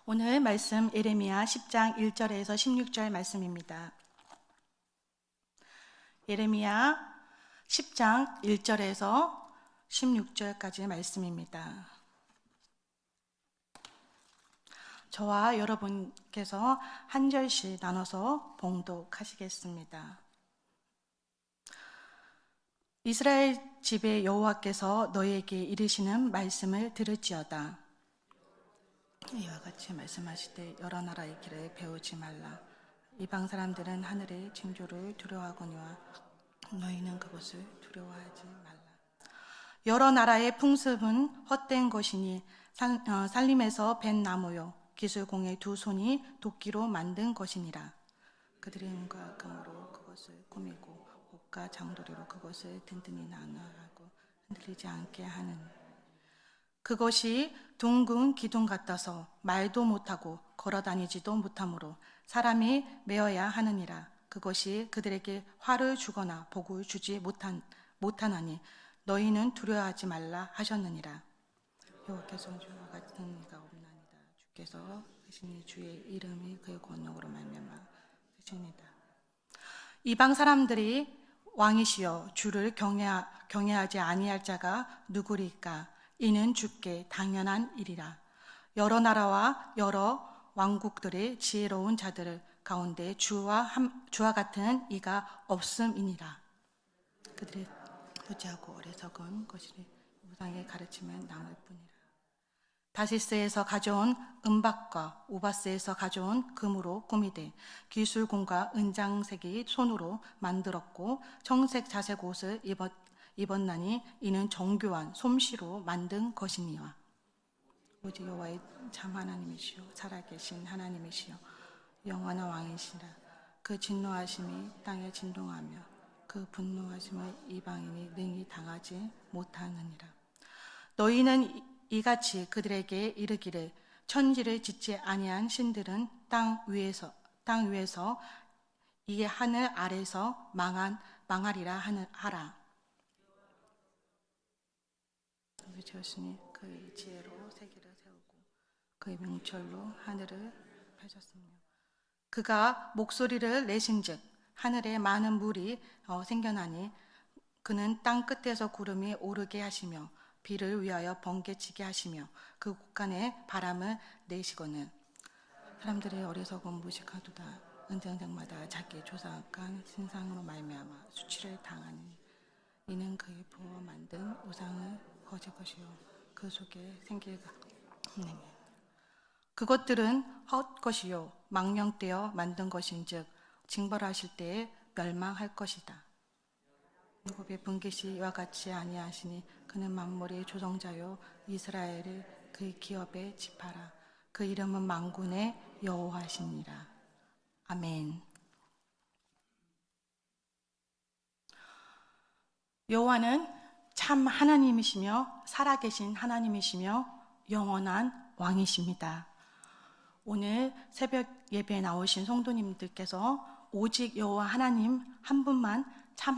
오늘 말씀 예레미야 10장 1절에서 16절 말씀입니다. 예레미야 10장 1절에서 16절까지 말씀입니다. 저와 여러분께서 한 절씩 나눠서 봉독하시겠습니다. 이스라엘 집의 여호와께서 너희에게 이르시는 말씀을 들을지어다. 이와 같이 말씀하실 때 여러 나라의 길을 배우지 말라. 이방 사람들은 하늘의 징조를 두려워하거니와 너희는 그것을 두려워하지 말라. 여러 나라의 풍습은 헛된 것이니 살림에서 벤 나무요 기술공의 두 손이 도끼로 만든 것이니라. 그들의 은과 금으로 그것을 꾸미고 옷과 장도리로 그것을 든든히 나누하고 흔들리지 않게 하는 그것이 둥근 기둥 같아서 말도 못하고 걸어다니지도 못하므로 사람이 메어야 하느니라. 그것이 그들에게 화를 주거나 복을 주지 못하나니 너희는 두려워하지 말라 하셨느니라. 여호와께서 주와 같은 이가 없나니다. 주께서 크시니 주의 이름이 그의 권능으로 말미암아 크시니다. 이방 사람들이 왕이시여 주를 경외하지 아니할 자가 누구리까? 이는 주께 당연한 일이라. 여러 나라와 여러 왕국들의 지혜로운 자들 가운데 주와 같은 이가 없음이니라. 그들의 부지하고 어리석은 것이니 우상의 가르침은 나물 뿐이라. 다시스에서 가져온 은박과 우바스에서 가져온 금으로 꾸미되 기술공과 은장색이 손으로 만들었고 청색 자색 옷을 입었나니 이는 정교한 솜씨로 만든 것이니와 오직 여호와의 참 하나님이시요 살아계신 하나님이시요 영원한 왕이시라. 그 진노하심이 땅에 진동하며 그 분노하심을 이방인이 능히 당하지 못하느니라. 너희는 이같이 그들에게 이르기를 천지를 짓지 아니한 신들은 땅 위에서 이게 하늘 아래서 망하리라 하라. 지었으니 그의 지혜로 세계를 세우고 그의 명철로 하늘을 펼쳤으며 그가 목소리를 내신즉 하늘에 많은 물이 생겨나니 그는 땅 끝에서 구름이 오르게 하시며 비를 위하여 번개치게 하시며 그 곳간에 바람을 내시거늘 사람들의 어리석은 무식하도다. 은장장마다 자기 조사한 신상으로 말미암아 수치를 당하니 이는 그의 부어 만든 우상을 거짓 것이요 그 속에 생기가 없느니 그것들은 헛것이요 망령되어 만든 것인즉 징벌하실 때에 멸망할 것이다. 야곱의 분깃이 이와 같이 아니하시니 그는 만물의 조성자요 이스라엘을 그의 기업에 집하라. 그 이름은 만군의 여호와시니라. 아멘. 여호와는 참 하나님이시며 살아계신 하나님이시며 영원한 왕이십니다. 오늘 새벽 예배에 나오신 성도님들께서 오직 여호와 하나님 한 분만 참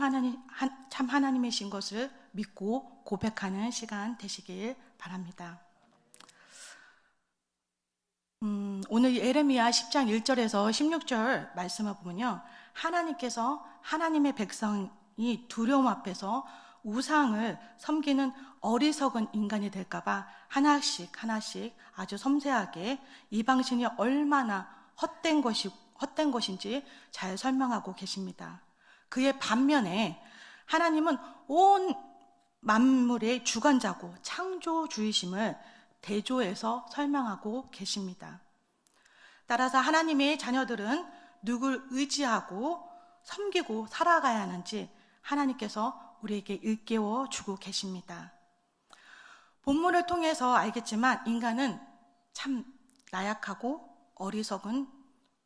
하나님이신 것을 믿고 고백하는 시간 되시길 바랍니다. 오늘 예레미야 10장 1절에서 16절 말씀을 보면요, 하나님께서 하나님의 백성이 두려움 앞에서 우상을 섬기는 어리석은 인간이 될까봐 하나씩 아주 섬세하게 이방신이 얼마나 헛된 것인지 잘 설명하고 계십니다. 그의 반면에 하나님은 온 만물의 주관자고 창조주이심을 대조해서 설명하고 계십니다. 따라서 하나님의 자녀들은 누굴 의지하고 섬기고 살아가야 하는지 하나님께서 우리에게 일깨워 주고 계십니다. 본문을 통해서 알겠지만 인간은 참 나약하고 어리석은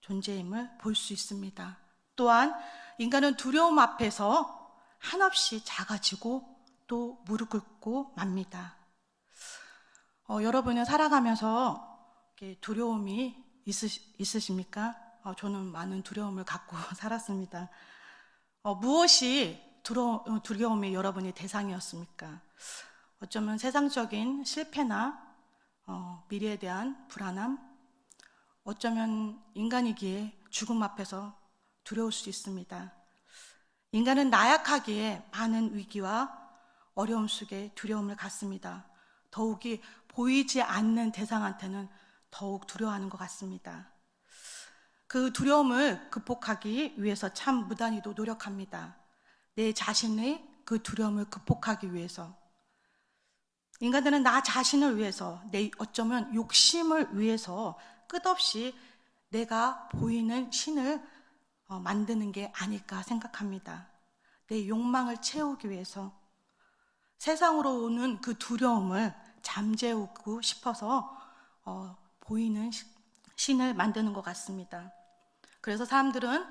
존재임을 볼 수 있습니다. 또한 인간은 두려움 앞에서 한없이 작아지고 또 무릎 꿇고 맙니다. 여러분은 살아가면서 두려움이 있으십니까? 저는 많은 두려움을 갖고 살았습니다. 무엇이 두려움의 여러분의 대상이었습니까? 어쩌면 세상적인 실패나 미래에 대한 불안함, 어쩌면 인간이기에 죽음 앞에서 두려울 수 있습니다. 인간은 나약하기에 많은 위기와 어려움 속에 두려움을 갖습니다. 더욱이 보이지 않는 대상한테는 더욱 두려워하는 것 같습니다. 그 두려움을 극복하기 위해서 참 무단히도 노력합니다. 내 자신의 그 두려움을 극복하기 위해서. 인간들은 나 자신을 위해서, 어쩌면 욕심을 위해서 끝없이 내가 보이는 신을 만드는 게 아닐까 생각합니다. 내 욕망을 채우기 위해서 세상으로 오는 그 두려움을 잠재우고 싶어서 보이는 신을 만드는 것 같습니다. 그래서 사람들은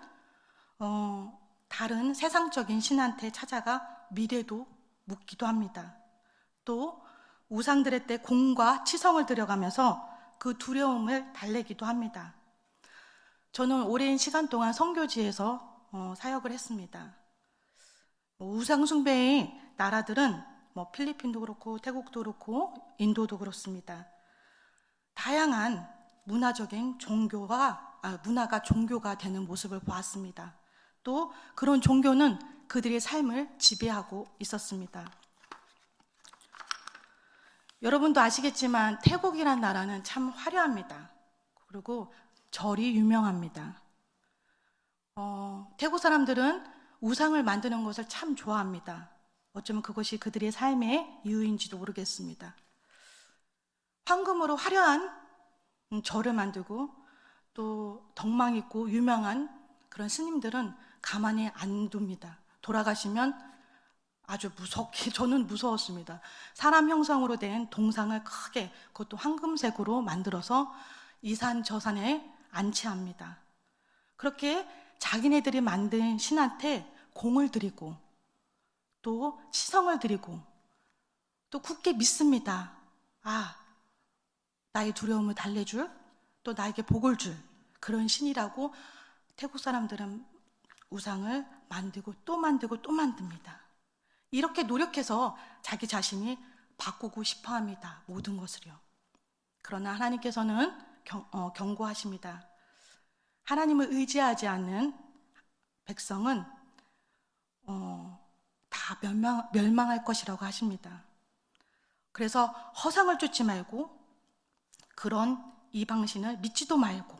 다른 세상적인 신한테 찾아가 미래도 묻기도 합니다. 또 우상들의 때 공과 치성을 들여가면서 그 두려움을 달래기도 합니다. 저는 오랜 시간 동안 선교지에서 사역을 했습니다. 우상 숭배의 나라들은 필리핀도 그렇고 태국도 그렇고 인도도 그렇습니다. 다양한 문화적인 문화가 종교가 되는 모습을 보았습니다. 또 그런 종교는 그들의 삶을 지배하고 있었습니다. 여러분도 아시겠지만 태국이란 나라는 참 화려합니다. 그리고 절이 유명합니다. 태국 사람들은 우상을 만드는 것을 참 좋아합니다. 어쩌면 그것이 그들의 삶의 이유인지도 모르겠습니다. 황금으로 화려한 절을 만들고 또 덕망 있고 유명한 그런 스님들은 가만히 안 둡니다. 돌아가시면 아주 무섭게, 저는 무서웠습니다. 사람 형상으로 된 동상을 크게, 그것도 황금색으로 만들어서 이 산 저 산에 안치합니다. 그렇게 자기네들이 만든 신한테 공을 드리고 또 치성을 드리고 또 굳게 믿습니다. 나의 두려움을 달래줄, 또 나에게 복을 줄 그런 신이라고 태국 사람들은 우상을 만들고 또 만들고 또 만듭니다. 이렇게 노력해서 자기 자신이 바꾸고 싶어 합니다. 모든 것을요. 그러나 하나님께서는 경고하십니다. 하나님을 의지하지 않는 백성은 다 멸망할 것이라고 하십니다. 그래서 허상을 쫓지 말고 그런 이방신을 믿지도 말고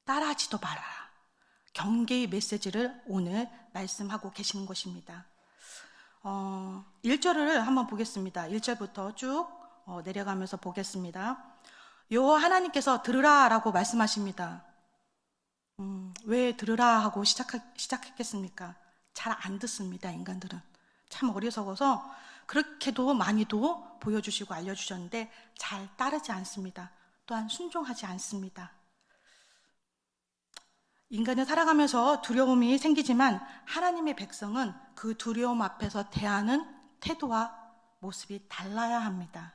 따라하지도 말아라. 경계의 메시지를 오늘 말씀하고 계시는 것입니다. 1절을 한번 보겠습니다. 1절부터 쭉 내려가면서 보겠습니다. 여호와 하나님께서 들으라 라고 말씀하십니다. 왜 들으라 하고 시작했겠습니까? 잘 안 듣습니다. 인간들은 참 어리석어서 그렇게도 많이도 보여주시고 알려주셨는데 잘 따르지 않습니다. 또한 순종하지 않습니다. 인간은 살아가면서 두려움이 생기지만 하나님의 백성은 그 두려움 앞에서 대하는 태도와 모습이 달라야 합니다.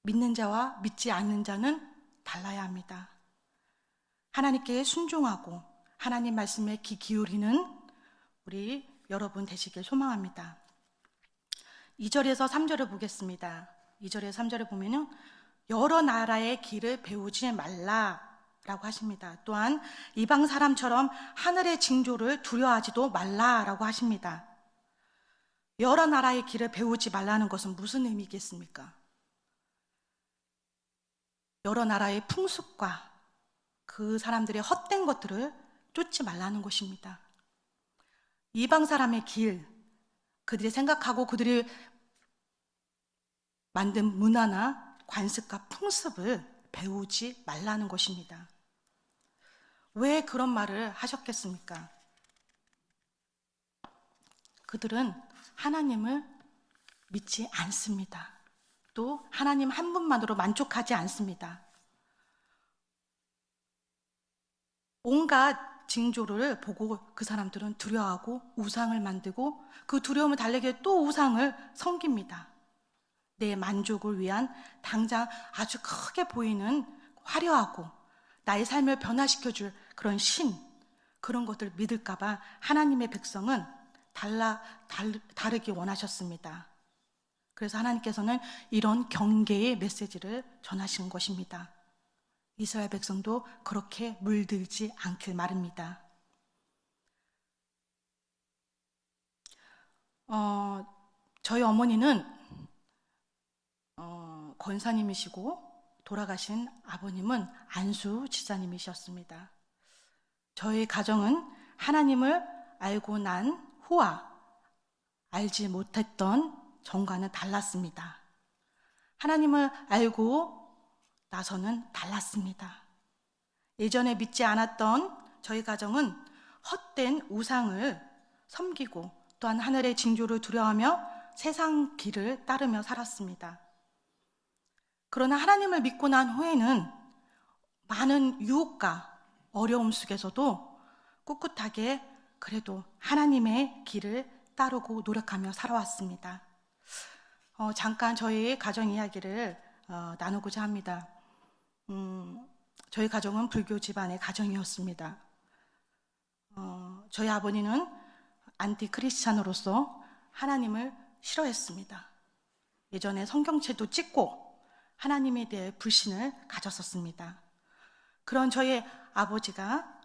믿는 자와 믿지 않는 자는 달라야 합니다. 하나님께 순종하고 하나님 말씀에 귀 기울이는 우리 여러분 되시길 소망합니다. 2절에서 3절을 보겠습니다. 2절에서 3절을 보면은 여러 나라의 길을 배우지 말라 라고 하십니다. 또한 이방 사람처럼 하늘의 징조를 두려워하지도 말라라고 하십니다. 여러 나라의 길을 배우지 말라는 것은 무슨 의미겠습니까? 여러 나라의 풍습과 그 사람들의 헛된 것들을 쫓지 말라는 것입니다. 이방 사람의 길, 그들이 생각하고 그들이 만든 문화나 관습과 풍습을 배우지 말라는 것입니다. 왜 그런 말을 하셨겠습니까? 그들은 하나님을 믿지 않습니다. 또 하나님 한 분만으로 만족하지 않습니다. 온갖 징조를 보고 그 사람들은 두려워하고 우상을 만들고 그 두려움을 달래기 또 우상을 섬깁니다. 내 만족을 위한 당장 아주 크게 보이는 화려하고 나의 삶을 변화시켜줄 그런 그런 것들을 믿을까봐 하나님의 백성은 다르기 원하셨습니다. 그래서 하나님께서는 이런 경계의 메시지를 전하시는 것입니다. 이스라엘 백성도 그렇게 물들지 않길 바랍니다. 저희 어머니는 권사님이시고 돌아가신 아버님은 안수 지사님이셨습니다. 저희 가정은 하나님을 알고 난 후와 알지 못했던 전과는 달랐습니다. 하나님을 알고 나서는 달랐습니다. 예전에 믿지 않았던 저희 가정은 헛된 우상을 섬기고 또한 하늘의 징조를 두려워하며 세상 길을 따르며 살았습니다. 그러나 하나님을 믿고 난 후에는 많은 유혹과 어려움 속에서도 꿋꿋하게 그래도 하나님의 길을 따르고 노력하며 살아왔습니다. 잠깐 저희 가정 이야기를 나누고자 합니다. 저희 가정은 불교 집안의 가정이었습니다. 저희 아버지는 안티 크리스찬으로서 하나님을 싫어했습니다. 예전에 성경책도 찍고 하나님에 대해 불신을 가졌었습니다. 그런 저희 아버지가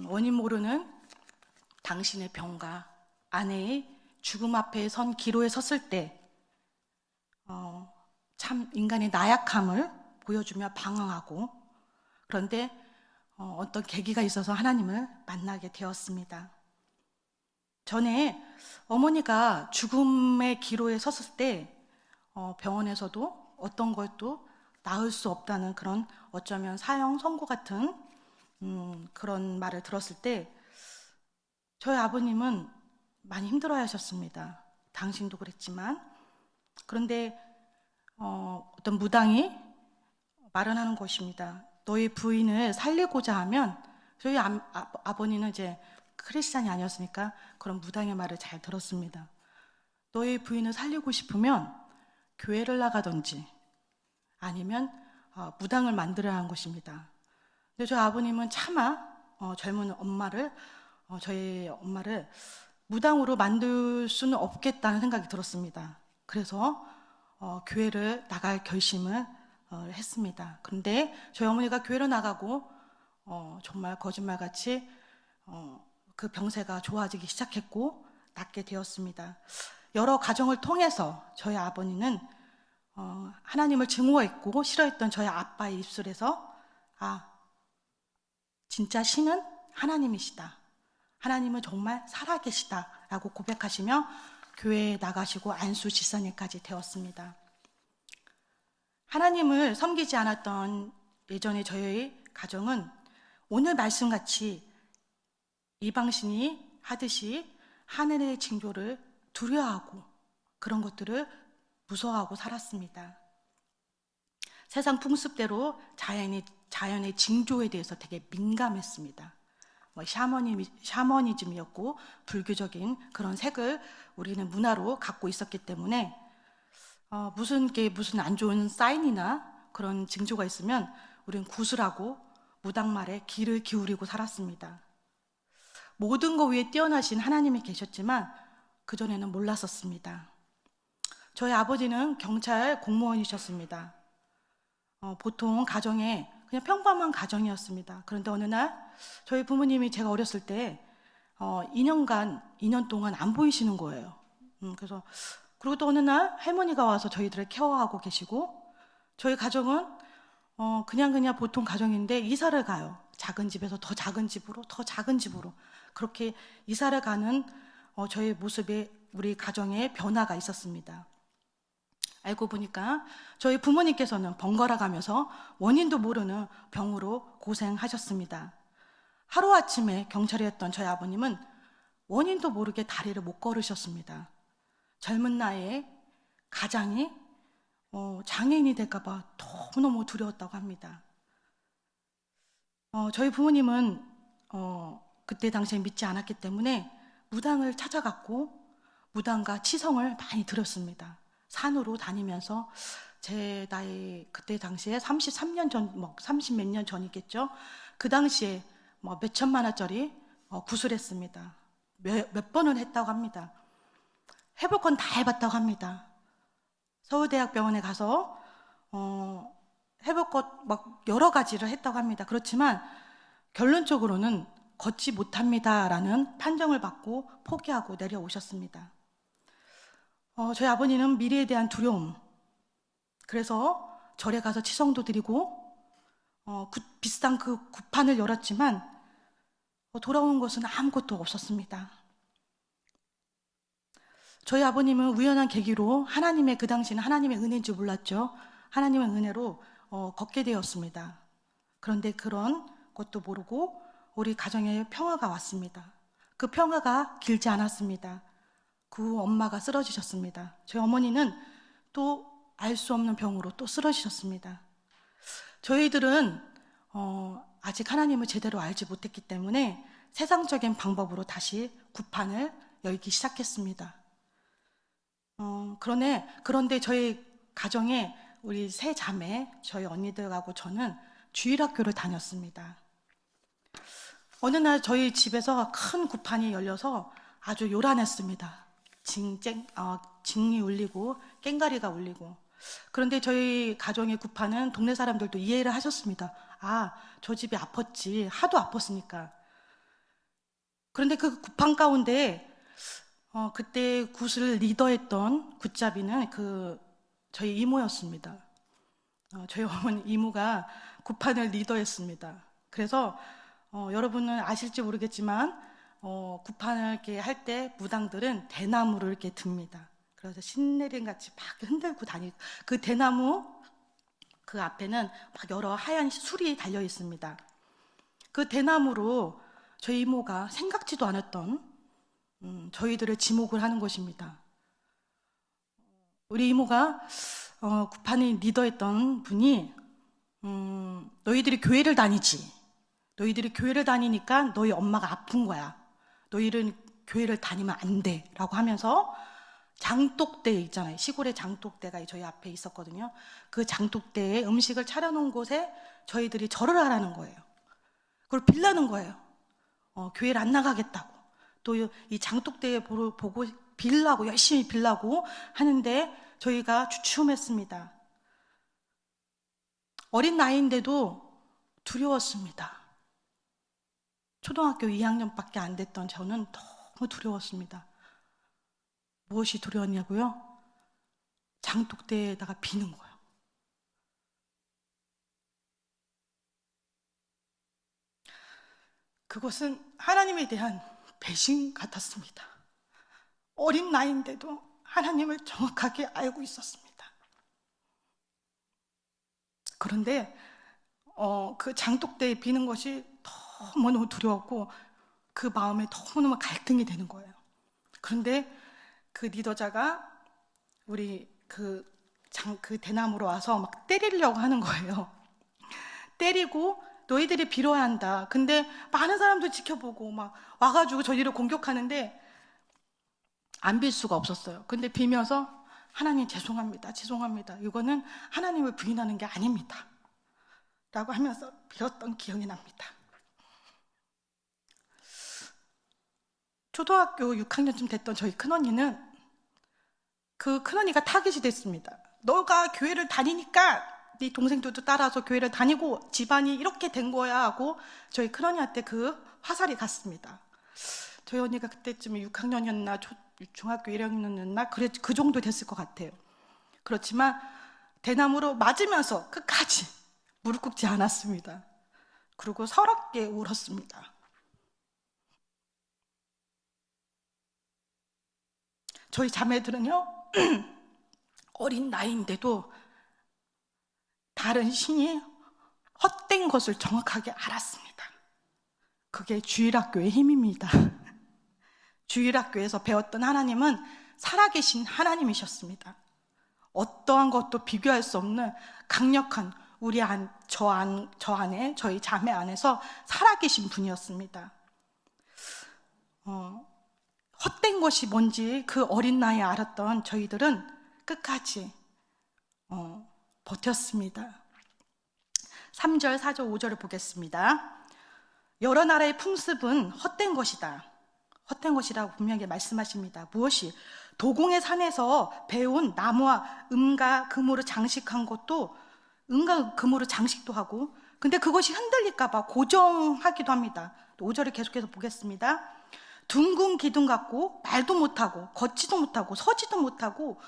원인 모르는 당신의 병과 아내의 죽음 앞에 선 기로에 섰을 때 참 인간의 나약함을 보여주며 방황하고, 그런데 어떤 계기가 있어서 하나님을 만나게 되었습니다. 전에 어머니가 죽음의 기로에 섰을 때 병원에서도 어떤 것도 나을 수 없다는 그런 어쩌면 사형 선고 같은 그런 말을 들었을 때 저희 아버님은 많이 힘들어야 하셨습니다. 당신도 그랬지만. 그런데 어떤 무당이 말을 하는 것입니다. 너희 부인을 살리고자 하면, 저희 아버님은 이제 크리스찬이 아니었으니까 그런 무당의 말을 잘 들었습니다. 너희 부인을 살리고 싶으면 교회를 나가든지 아니면 무당을 만들어야 하는 것입니다. 근데 저희 아버님은 차마 젊은 저희 엄마를 무당으로 만들 수는 없겠다는 생각이 들었습니다. 그래서 교회를 나갈 결심을 했습니다. 그런데 저희 어머니가 교회로 나가고 정말 거짓말같이 그 병세가 좋아지기 시작했고 낫게 되었습니다. 여러 과정을 통해서 저희 아버님은 하나님을 증오했고 싫어했던 저희 아빠의 입술에서 진짜 신은 하나님이시다, 하나님은 정말 살아계시다라고 고백하시며 교회에 나가시고 안수 지사님까지 되었습니다. 하나님을 섬기지 않았던 예전에 저희 가정은 오늘 말씀같이 이방신이 하듯이 하늘의 징조를 두려워하고 그런 것들을 무서워하고 살았습니다. 세상 풍습대로 자연의 징조에 대해서 되게 민감했습니다. 샤머니즘이었고 불교적인 그런 색을 우리는 문화로 갖고 있었기 때문에 무슨 안 좋은 사인이나 그런 징조가 있으면 우리는 구슬하고 무당말에 귀를 기울이고 살았습니다. 모든 것 위에 뛰어나신 하나님이 계셨지만 그전에는 몰랐었습니다. 저희 아버지는 경찰 공무원이셨습니다. 보통 가정에 그냥 평범한 가정이었습니다. 그런데 어느 날 저희 부모님이 제가 어렸을 때 2년 동안 안 보이시는 거예요. 그리고 또 어느 날 할머니가 와서 저희들을 케어하고 계시고, 저희 가정은 그냥 보통 가정인데 이사를 가요. 작은 집에서 더 작은 집으로, 더 작은 집으로 그렇게 이사를 가는 저희 모습에 우리 가정에 변화가 있었습니다. 알고 보니까 저희 부모님께서는 번갈아 가면서 원인도 모르는 병으로 고생하셨습니다. 하루아침에 경찰이었던 저희 아버님은 원인도 모르게 다리를 못 걸으셨습니다. 젊은 나이에 가장이 장애인이 될까봐 너무너무 두려웠다고 합니다. 저희 부모님은 그때 당시에 믿지 않았기 때문에 무당을 찾아갔고 무당과 치성을 많이 드렸습니다. 산으로 다니면서 제 나이 그때 당시에 33년 전, 30몇 년 전이겠죠. 그 당시에 몇 천만 원짜리 구슬했습니다. 몇 번을 했다고 합니다. 해볼 건 다 해봤다고 합니다. 서울대학병원에 가서 해볼 것 막 여러 가지를 했다고 합니다. 그렇지만 결론적으로는 걷지 못합니다라는 판정을 받고 포기하고 내려오셨습니다. 저희 아버님은 미래에 대한 두려움, 그래서 절에 가서 치성도 드리고 비싼 그 굿판을 열었지만 돌아온 것은 아무것도 없었습니다. 저희 아버님은 우연한 계기로 하나님의, 그 당시는 하나님의 은혜인지 몰랐죠. 하나님의 은혜로 걷게 되었습니다. 그런데 그런 것도 모르고 우리 가정에 평화가 왔습니다. 그 평화가 길지 않았습니다. 그 엄마가 쓰러지셨습니다. 저희 어머니는 또 알 수 없는 병으로 또 쓰러지셨습니다. 저희들은 아직 하나님을 제대로 알지 못했기 때문에 세상적인 방법으로 다시 굿판을 열기 시작했습니다. 그런데 저희 가정에 우리 세 자매, 저희 언니들하고 저는 주일학교를 다녔습니다. 어느 날 저희 집에서 큰 굿판이 열려서 아주 요란했습니다. 징이 울리고 꽹가리가 울리고. 그런데 저희 가정의 굿판은 동네 사람들도 이해를 하셨습니다. 저 집이 아팠지, 하도 아팠으니까. 그런데 그 굿판 가운데 그때 굿을 리더했던 굿잡이는 저희 이모였습니다. 저희 어머니 이모가 굿판을 리더했습니다. 그래서 여러분은 아실지 모르겠지만 굿판을 이렇게 할 때 무당들은 대나무를 이렇게 듭니다. 그래서 신내림 같이 막 흔들고 다니고, 그 대나무 그 앞에는 막 여러 하얀 술이 달려 있습니다. 그 대나무로 저희 이모가 생각지도 않았던 저희들을 지목을 하는 것입니다. 우리 이모가 굿판의 리더였던 분이 너희들이 교회를 다니지. 너희들이 교회를 다니니까 너희 엄마가 아픈 거야. 너희는 교회를 다니면 안 돼. 라고 하면서 장독대 있잖아요. 시골에 장독대가 저희 앞에 있었거든요. 그 장독대에 음식을 차려놓은 곳에 저희들이 절을 하라는 거예요. 그걸 빌라는 거예요. 교회를 안 나가겠다고. 또 이 장독대에 보고 빌라고, 열심히 빌라고 하는데 저희가 주춤했습니다. 어린 나이인데도 두려웠습니다. 초등학교 2학년밖에 안 됐던 저는 너무 두려웠습니다. 무엇이 두려웠냐고요? 장독대에다가 비는 거예요. 그것은 하나님에 대한 배신 같았습니다. 어린 나이인데도 하나님을 정확하게 알고 있었습니다. 그런데 그 장독대에 비는 것이 너무너무 두려웠고 그 마음에 너무너무 갈등이 되는 거예요. 그런데 그 리더자가 우리 그 대나무로 와서 막 때리려고 하는 거예요. 때리고 너희들이 빌어야 한다. 근데 많은 사람들 지켜보고 막 와가지고 저희를 공격하는데 안 빌 수가 없었어요. 근데 빌면서 하나님 죄송합니다. 이거는 하나님을 부인하는 게 아닙니다. 라고 하면서 빌었던 기억이 납니다. 초등학교 6학년쯤 됐던 저희 큰언니는 그 큰언니가 타깃이 됐습니다. 너가 교회를 다니니까 네 동생들도 따라서 교회를 다니고 집안이 이렇게 된 거야 하고 저희 큰언니한테 그 화살이 갔습니다. 저희 언니가 그때쯤에 6학년이었나 중학교 1학년이었나 그 정도 됐을 것 같아요. 그렇지만 대나무로 맞으면서 끝까지 무릎 꿇지 않았습니다. 그리고 서럽게 울었습니다. 저희 자매들은요 어린 나이인데도 다른 신이 헛된 것을 정확하게 알았습니다. 그게 주일학교의 힘입니다. 주일학교에서 배웠던 하나님은 살아계신 하나님이셨습니다. 어떠한 것도 비교할 수 없는 강력한 저 안에 저희 자매 안에서 살아계신 분이었습니다. 헛된 것이 뭔지 그 어린 나이에 알았던 저희들은 끝까지 버텼습니다. 3절, 4절, 5절을 보겠습니다. 여러 나라의 풍습은 헛된 것이다. 헛된 것이라고 분명히 말씀하십니다. 무엇이? 도공의 산에서 배운 나무와 금으로 장식한 것도 은과 금으로 장식도 하고, 근데 그것이 흔들릴까 봐 고정하기도 합니다. 5절을 계속해서 보겠습니다. 둥근 기둥 같고 말도 못하고 걷지도 못하고 서지도 못하고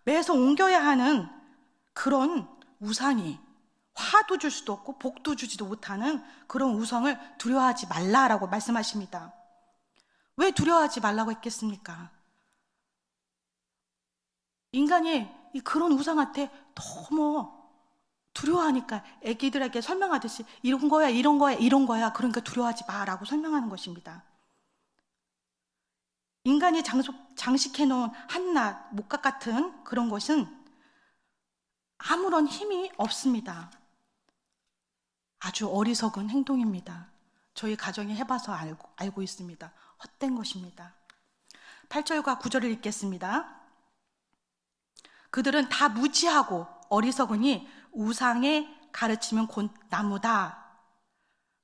매서 옮겨야 하는 그런 우상이, 화도 줄 수도 없고 복도 주지도 못하는 그런 우상을 두려워하지 말라라고 말씀하십니다. 왜 두려워하지 말라고 했겠습니까? 인간이 그런 우상한테 너무 두려워하니까 애기들에게 설명하듯이 이런 거야, 이런 거야, 이런 거야. 그러니까 두려워하지 마라고 설명하는 것입니다. 인간이 장식해놓은 한낱, 목각 같은 그런 것은 아무런 힘이 없습니다. 아주 어리석은 행동입니다. 저희 가정이 해봐서 알고 있습니다. 헛된 것입니다. 8절과 9절을 읽겠습니다. 그들은 다 무지하고 어리석으니 우상의 가르치면 곧 나무다.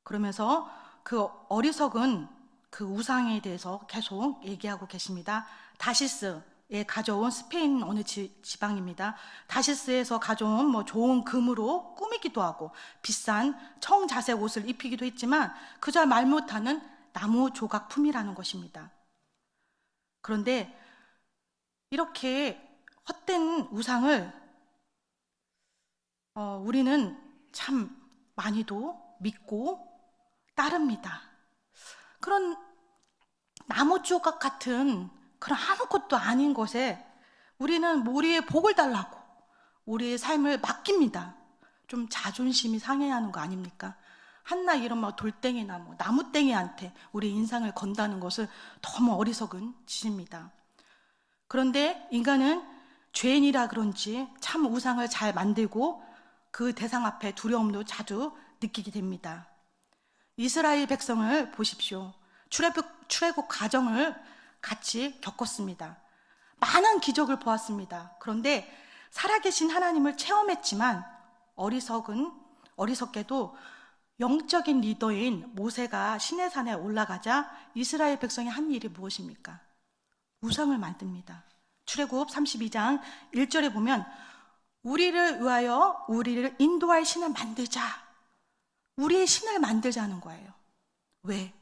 그러면서 그 어리석은 그 우상에 대해서 계속 얘기하고 계십니다. 다시스에 가져온 스페인 어느 지방입니다. 다시스에서 가져온 좋은 금으로 꾸미기도 하고 비싼 청자색 옷을 입히기도 했지만 그저 말 못하는 나무 조각품이라는 것입니다. 그런데 이렇게 헛된 우상을 우리는 참 많이도 믿고 따릅니다. 그런 나무 조각 같은 그런 아무것도 아닌 것에 우리는 우리의 복을 달라고 우리의 삶을 맡깁니다. 좀 자존심이 상해야 하는 거 아닙니까? 한낱 이런 돌덩이나 나무땡이한테 우리 인상을 건다는 것을 너무 어리석은 짓입니다. 그런데 인간은 죄인이라 그런지 참 우상을 잘 만들고 그 대상 앞에 두려움도 자주 느끼게 됩니다. 이스라엘 백성을 보십시오. 출애굽 과정을 같이 겪었습니다. 많은 기적을 보았습니다. 그런데 살아계신 하나님을 체험했지만 어리석게도 영적인 리더인 모세가 시내산에 올라가자 이스라엘 백성이 한 일이 무엇입니까? 우상을 만듭니다. 출애굽 32장 1절에 보면 우리를 위하여 우리를 인도할 신을 만들자. 우리의 신을 만들자는 거예요. 왜?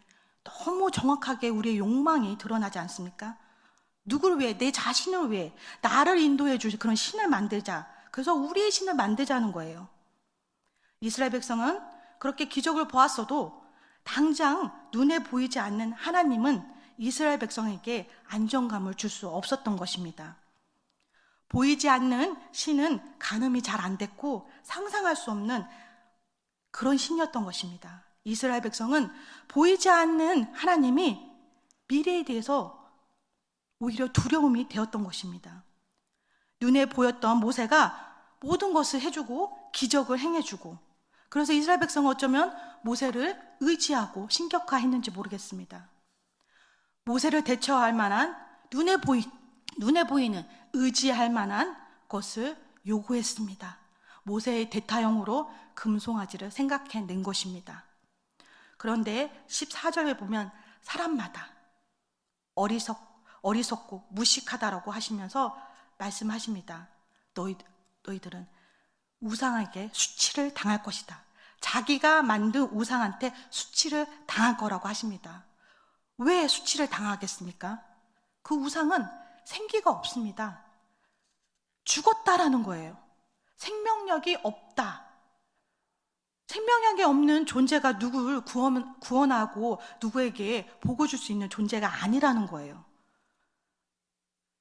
너무 정확하게 우리의 욕망이 드러나지 않습니까? 누구를 위해? 내 자신을 위해 나를 인도해 주실 그런 신을 만들자. 그래서 우리의 신을 만들자는 거예요. 이스라엘 백성은 그렇게 기적을 보았어도 당장 눈에 보이지 않는 하나님은 이스라엘 백성에게 안정감을 줄 수 없었던 것입니다. 보이지 않는 신은 가늠이 잘 안 됐고 상상할 수 없는 그런 신이었던 것입니다. 이스라엘 백성은 보이지 않는 하나님이 미래에 대해서 오히려 두려움이 되었던 것입니다. 눈에 보였던 모세가 모든 것을 해주고 기적을 행해주고, 그래서 이스라엘 백성은 어쩌면 모세를 의지하고 신격화했는지 모르겠습니다. 모세를 대처할 만한 눈에 보이는 의지할 만한 것을 요구했습니다. 모세의 대타형으로 금송아지를 생각해낸 것입니다. 그런데 14절에 보면 사람마다 어리석고 무식하다라고 하시면서 말씀하십니다. 너희들은 우상에게 수치를 당할 것이다. 자기가 만든 우상한테 수치를 당할 거라고 하십니다. 왜 수치를 당하겠습니까? 그 우상은 생기가 없습니다. 죽었다라는 거예요. 생명력이 없다. 생명력이 없는 존재가 누구를 구원하고 누구에게 복을 줄 수 있는 존재가 아니라는 거예요.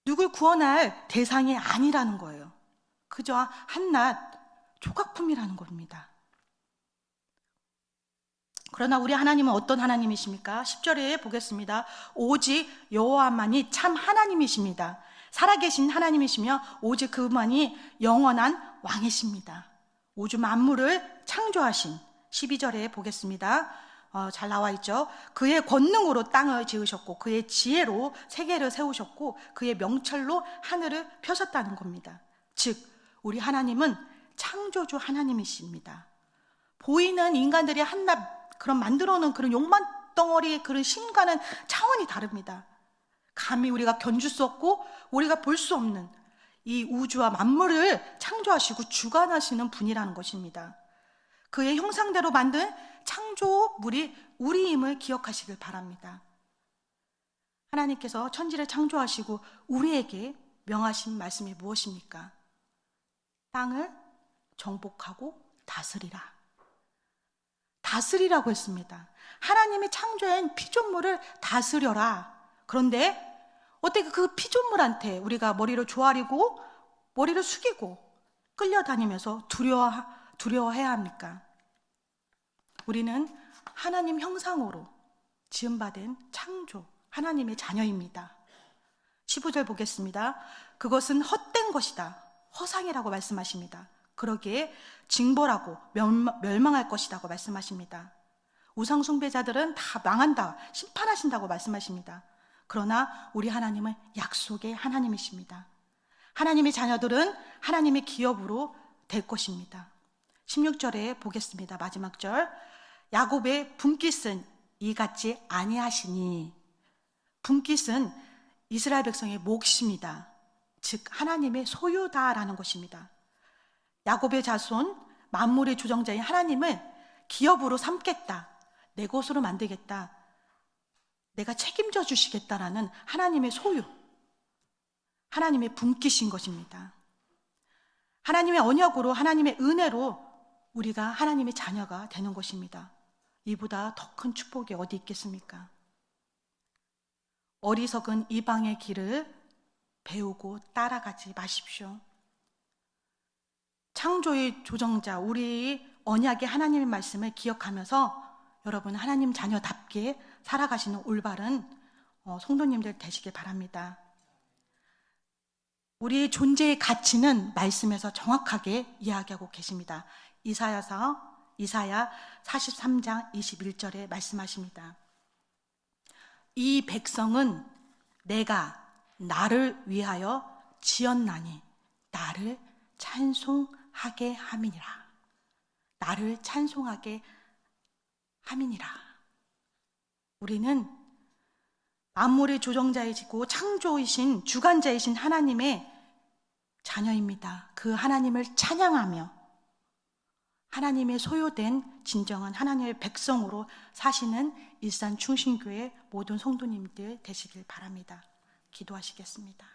누굴 구원할 대상이 아니라는 거예요. 그저 한낱 조각품이라는 겁니다. 그러나 우리 하나님은 어떤 하나님이십니까? 10절에 보겠습니다. 오직 여호와만이 참 하나님이십니다. 살아계신 하나님이시며 오직 그만이 영원한 왕이십니다. 우주 만물을 창조하신 12절에 보겠습니다. 잘 나와 있죠. 그의 권능으로 땅을 지으셨고 그의 지혜로 세계를 세우셨고 그의 명철로 하늘을 펴셨다는 겁니다. 즉 우리 하나님은 창조주 하나님이십니다. 보이는 인간들이 한낱 그런 만들어 놓은 그런 욕망 덩어리의 그런 신과는 차원이 다릅니다. 감히 우리가 견줄 수 없고 우리가 볼 수 없는 이 우주와 만물을 창조하시고 주관하시는 분이라는 것입니다. 그의 형상대로 만든 창조물이 우리임을 기억하시길 바랍니다. 하나님께서 천지를 창조하시고 우리에게 명하신 말씀이 무엇입니까? 땅을 정복하고 다스리라. 다스리라고 했습니다. 하나님이 창조한 피조물을 다스려라. 그런데 어떻게 그 피조물한테 우리가 머리를 조아리고 머리를 숙이고 끌려다니면서 두려워해야 합니까? 우리는 하나님 형상으로 지음받은 창조, 하나님의 자녀입니다. 15절 보겠습니다. 그것은 헛된 것이다. 허상이라고 말씀하십니다. 그러기에 징벌하고 멸망할 것이라고 말씀하십니다. 우상숭배자들은 다 망한다, 심판하신다고 말씀하십니다. 그러나 우리 하나님은 약속의 하나님이십니다. 하나님의 자녀들은 하나님의 기업으로 될 것입니다. 16절에 보겠습니다. 마지막 절. 야곱의 분깃은 이같이 아니하시니. 분깃은 이스라엘 백성의 몫입니다. 즉 하나님의 소유다라는 것입니다. 야곱의 자손, 만물의 조정자인 하나님을 기업으로 삼겠다, 내 것으로 만들겠다, 내가 책임져 주시겠다라는 하나님의 소유, 하나님의 분깃인 것입니다. 하나님의 언약으로, 하나님의 은혜로 우리가 하나님의 자녀가 되는 것입니다. 이보다 더 큰 축복이 어디 있겠습니까? 어리석은 이방의 길을 배우고 따라가지 마십시오. 창조의 조정자, 우리 언약의 하나님의 말씀을 기억하면서 여러분 하나님 자녀답게 살아가시는 올바른 성도님들 되시길 바랍니다. 우리의 존재의 가치는 말씀에서 정확하게 이야기하고 계십니다. 이사야 43장 21절에 말씀하십니다. 이 백성은 내가 나를 위하여 지었나니 나를 찬송하게 함이니라. 나를 찬송하게 함이니라. 우리는 만물의 조정자이시고 창조이신 주관자이신 하나님의 자녀입니다. 그 하나님을 찬양하며 하나님의 소유된 진정한 하나님의 백성으로 사시는 일산 충신교회 모든 성도님들 되시길 바랍니다. 기도하시겠습니다.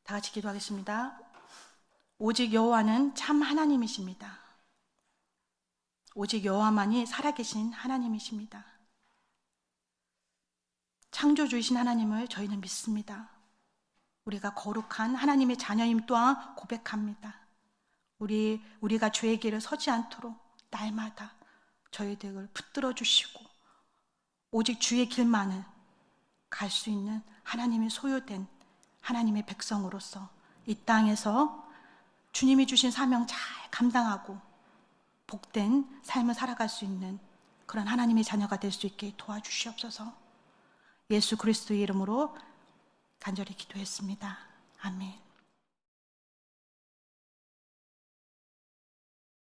다 같이 기도하겠습니다. 오직 여호와는 참 하나님이십니다. 오직 여호와만이 살아계신 하나님이십니다. 창조주이신 하나님을 저희는 믿습니다. 우리가 거룩한 하나님의 자녀임 또한 고백합니다. 우리가 죄의 길을 서지 않도록 날마다 저희들을 붙들어 주시고 오직 주의 길만을 갈 수 있는 하나님의 소유된 하나님의 백성으로서 이 땅에서 주님이 주신 사명 잘 감당하고 복된 삶을 살아갈 수 있는 그런 하나님의 자녀가 될 수 있게 도와주시옵소서. 예수 그리스도의 이름으로 간절히 기도했습니다. 아멘.